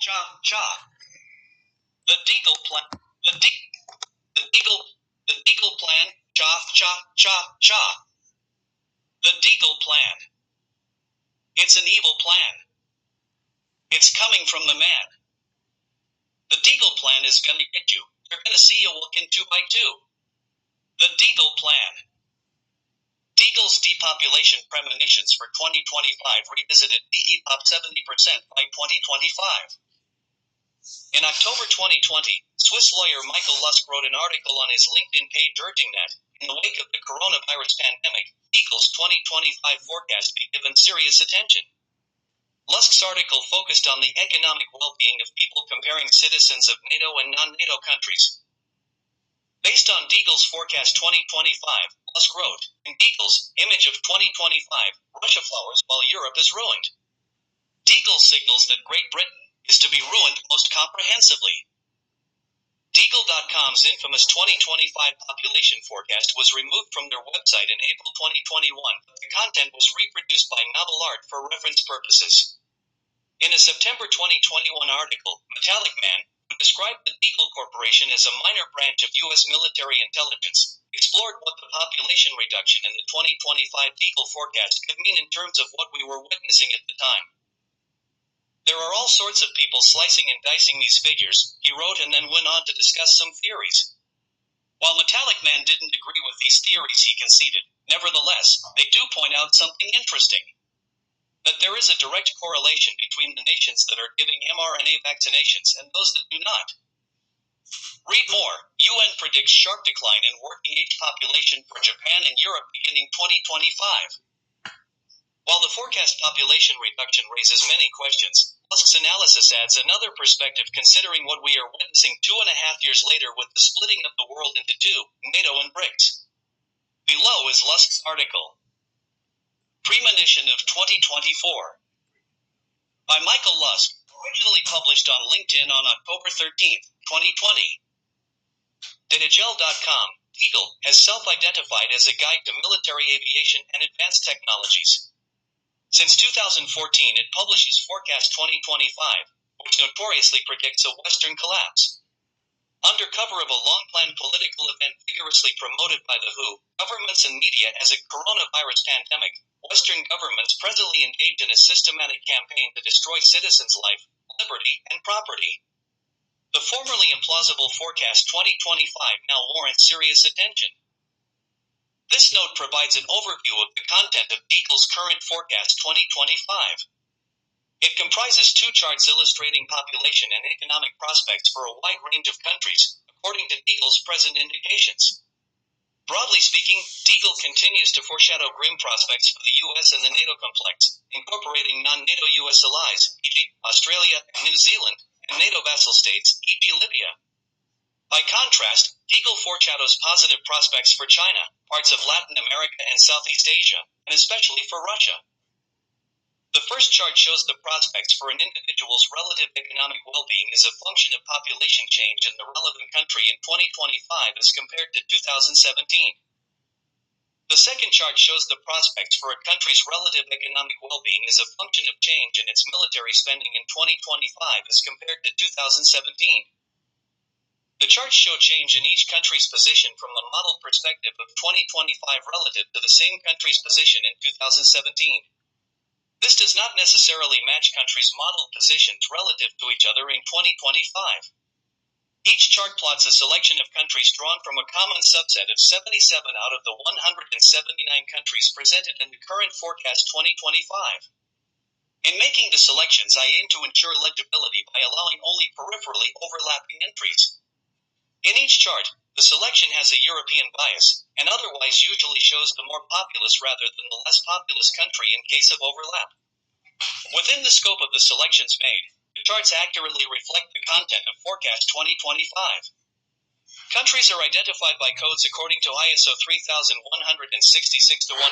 Cha cha. The Dengel plan. The Dengel plan. Cha cha cha cha. The Dengel plan. It's an evil plan. It's coming from the man. The Dengel plan is gonna get you. You're gonna see you walk in 2 by 2. The Dengel plan. Dengel's depopulation premonitions for 2025 revisited DE-pop 70% by 2025. In October 2020, Swiss lawyer Michael Lusk wrote an article on his LinkedIn page urging that, in the wake of the coronavirus pandemic, Dengel's 2025 forecast be given serious attention. Lusk's article focused on the economic well-being of people comparing citizens of NATO and non-NATO countries. Based on Dengel's forecast 2025, Lusk wrote, in Dengel's image of 2025, Russia flowers while Europe is ruined. Dengel signals that Great Britain is to be ruined most comprehensively. Dengel.com's infamous 2025 population forecast was removed from their website in April 2021, but the content was reproduced by novel art for reference purposes. In a September 2021 article, Metallic Man, who described the Dengel Corporation as a minor branch of U.S. military intelligence, explored what the population reduction in the 2025 Dengel forecast could mean in terms of what we were witnessing at the time. There are all sorts of people slicing and dicing these figures, he wrote, and then went on to discuss some theories. While Metallic Man didn't agree with these theories, he conceded, nevertheless, they do point out something interesting. That there is a direct correlation between the nations that are giving mRNA vaccinations and those that do not. Read more. UN predicts sharp decline in working age population for Japan and Europe beginning 2025. While the forecast population reduction raises many questions, Lusk's analysis adds another perspective considering what we are witnessing 2.5 years later with the splitting of the world into two, NATO and BRICS. Below is Lusk's article. Premonition of 2024. By Michael Lusk, originally published on LinkedIn on October 13, 2020. Dengel.com, Dengel, has self-identified as a guide to military aviation and advanced technologies. Since 2014, it publishes Forecast 2025, which notoriously predicts a Western collapse. Under cover of a long-planned political event vigorously promoted by the WHO, governments and media as a coronavirus pandemic, Western governments presently engage in a systematic campaign to destroy citizens' life, liberty, and property. The formerly implausible Forecast 2025 now warrants serious attention. This note provides an overview of the content of Dengel's current Forecast 2025. It comprises 2 charts illustrating population and economic prospects for a wide range of countries, according to Dengel's present indications. Broadly speaking, Dengel continues to foreshadow grim prospects for the U.S. and the NATO complex, incorporating non-NATO U.S. allies, e.g., Australia and New Zealand, and NATO vassal states, e.g., Libya. By contrast, Dengel foreshadows positive prospects for China, parts of Latin America and Southeast Asia, and especially for Russia. The first chart shows the prospects for an individual's relative economic well-being as a function of population change in the relevant country in 2025 as compared to 2017. The second chart shows the prospects for a country's relative economic well-being as a function of change in its military spending in 2025 as compared to 2017. The charts show change in each country's position from the model perspective of 2025 relative to the same country's position in 2017. This does not necessarily match countries' modeled positions relative to each other in 2025. Each chart plots a selection of countries drawn from a common subset of 77 out of the 179 countries presented in the current Forecast 2025. In making the selections, I aim to ensure legibility by allowing only peripherally overlapping entries. In each chart, the selection has a European bias, and otherwise usually shows the more populous rather than the less populous country in case of overlap. Within the scope of the selections made, the charts accurately reflect the content of Forecast 2025. Countries are identified by codes according to ISO 3166-1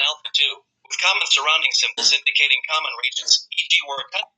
Alpha 2, with common surrounding symbols indicating common regions, e.g. where a country